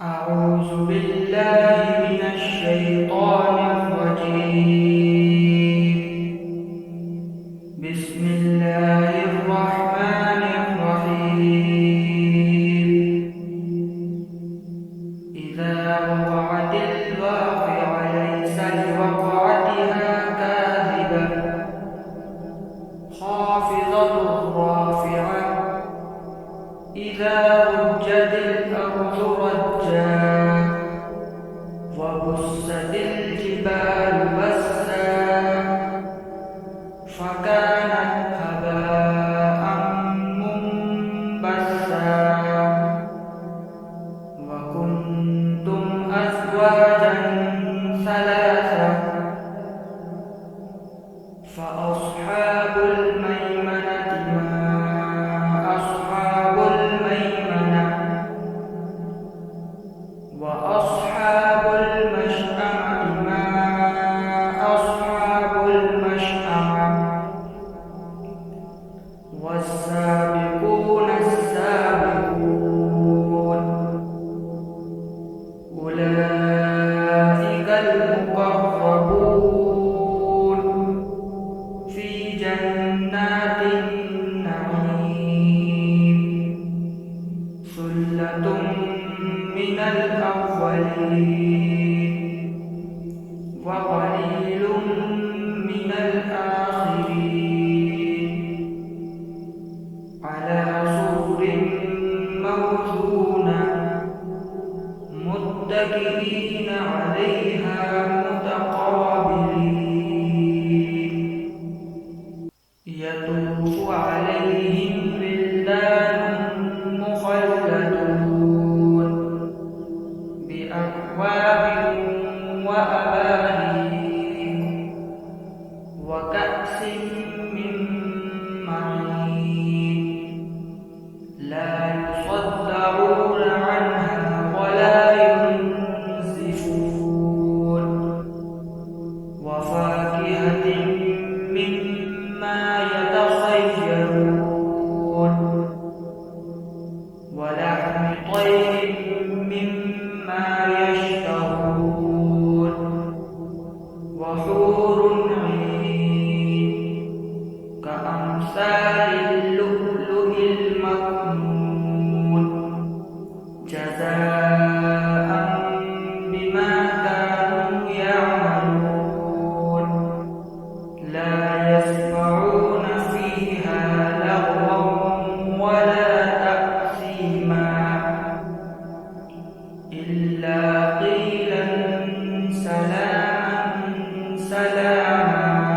أعوذ بالله من الشيطان الرجيم. بسم الله الرحمن الرحيم. إذا وقعت الواقعة ليس لوقعتها كاذبة خافضة رافعة إذا رجت الأرض رجا وبست الجبال بسا فكانت هباء منبثا وكنتم أزواجا ثلاثا فأصحاب الميمنة ما أصحاب الميمنة وأصحاب المشأمة ما أصحاب المشأمة والسابقون السابقون أولئك المقربون في جنات النعيم ثلة من الأولين وقليل من الآخرين على سرر موضونة متكئين عليها متقابلين يطوف عليهم ولدان مخلدون بأكواب وأباريق وكأس من معين لا يصدعون عنها ولا ينزفون وفاكهة مما يتخيرون ولحم طير مما يشتهون وحور عين كأمثال اللؤلؤ المكنون جزاء بما كانوا يعملون لا يسمعون فيها لغوا ولا تأثيما إلا قيلا سلاما سلاما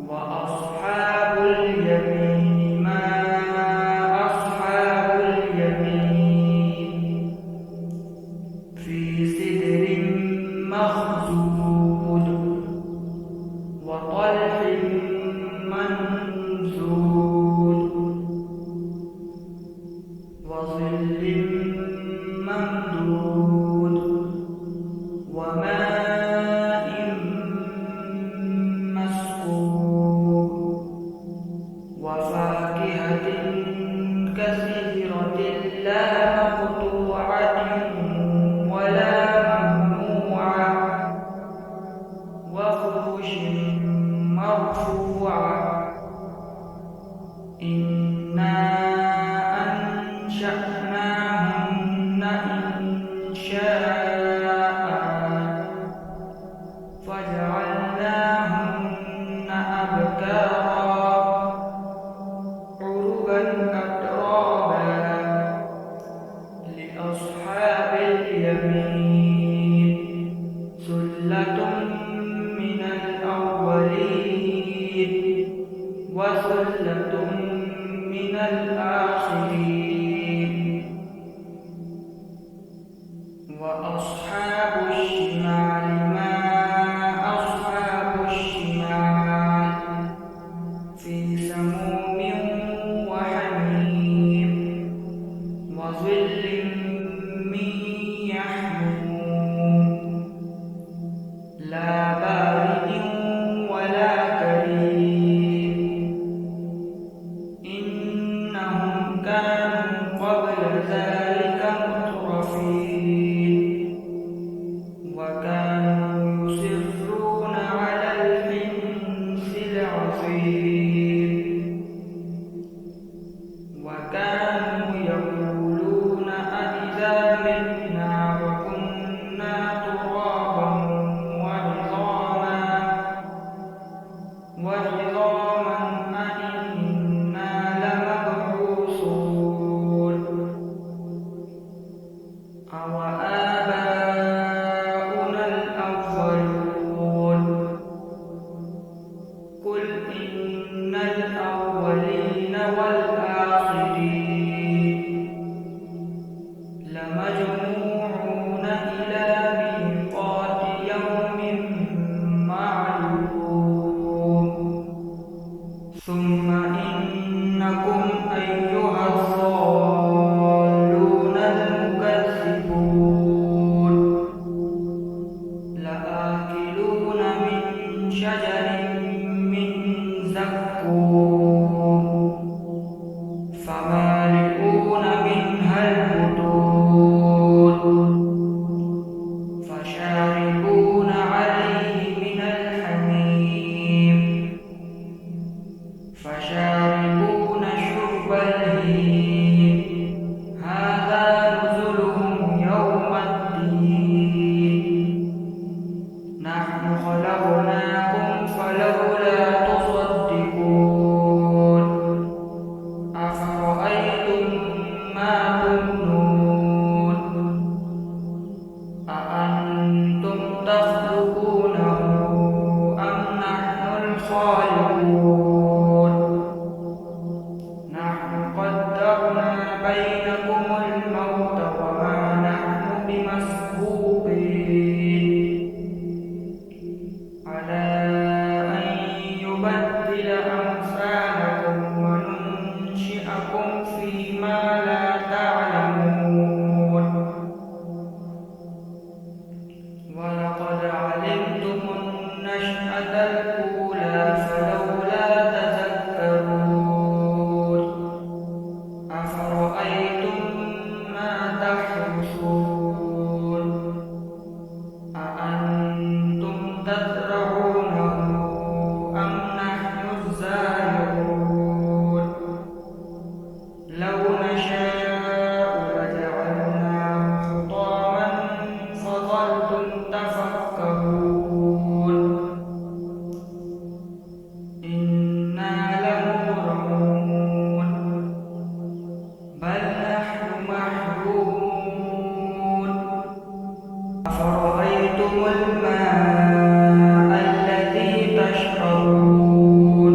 وأصحاب اليمين ما أصحاب اليمين في سدر مخضود وطلح منضود وظل ممدود وماء مسكوب وفاكهة كثيرة لا مقطوعة ولا ممنوعة وفرش مرفوعة إنا أنشأناهن إنشاء فجعلناهن أبكارا عربا أترابا لأصحاب اليمين ثلة من الأولين وثلة من الآخرين وأصحاب الشمال ما أصحاب الشمال في سموم وحميم وظل من يحموم لا بارد ولا كريم إنهم كانوا قبل ذلك لمجموعون إلى ميقات يوم معلوم ثم إنكم أيها الضالون المكذبون لآكلون من شجر من زقوم فمالئون منها البطون فشاربون عليه من الحميم فشاربون شرب الهيم هذا نزلهم يوم الدين نحن خلقناكم فلولا تصدقون أفرأيتم ما تمنون أأنتم تخلقونه أم نحن الخالقون نحن قدرنا بينكم الموت وما نحن بمسبوقين على أن يبدل أمثالكم وننشئكم فيما لا تعلمون ولقد علمتم النشأة الأولى فلولا تذكرون أفرأيتم ما تحرثون أأنتم تزرعونه أم نحن الزارعون لو نشاء لجعلناه حطاما فظلتم تفكهون إنا لمغرمون بل نحن محرومون أفرأيتم الماء الذي تشربون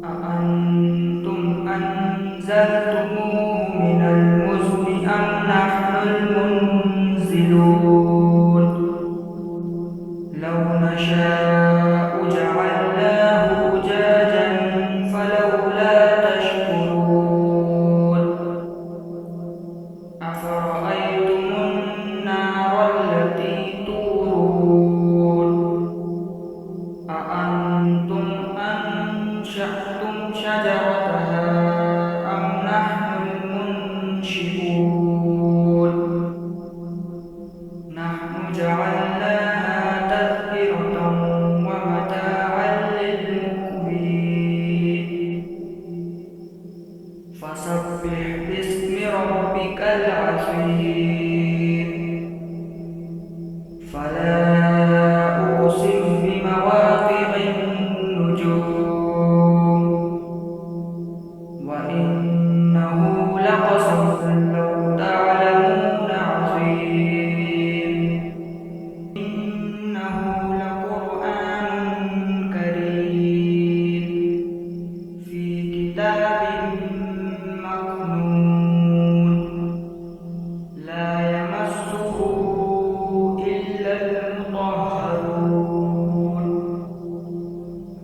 أأنتم أنزلتموه من المزن أم نحن المنزلون لو نشاء جعلناه أجاجا فلولا تشكرون أفرأيتم النار التي تورون أأنتم أنشأتم شجرتها أم نحن المنشئون نحن جعلناها تذكرة ومتاعا للمقوين فسبح باسم ربك العظيم فلا أقسم بمواقع النجوم وإنه لقسم لو تعلمون عظيم إنه لقرآن كريم في كتاب مكنون لا يمسه إلا المطهرون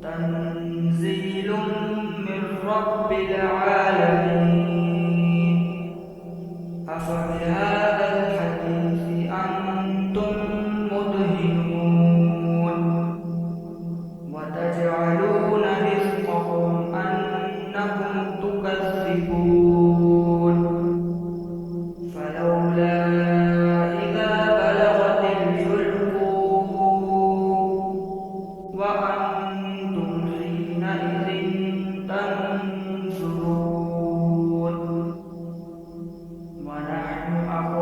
تنزيل من رب العالمين أفبهذا الحديث أنتم مدهنون وتجعلون رزقكم أنكم تكذبون فلولا إذا بلغت الحلقوم وأنتم حينئذ تنظرون ونحن أقرب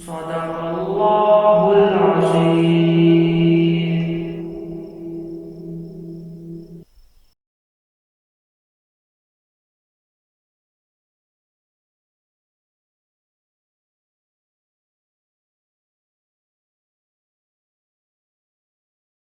صدق الله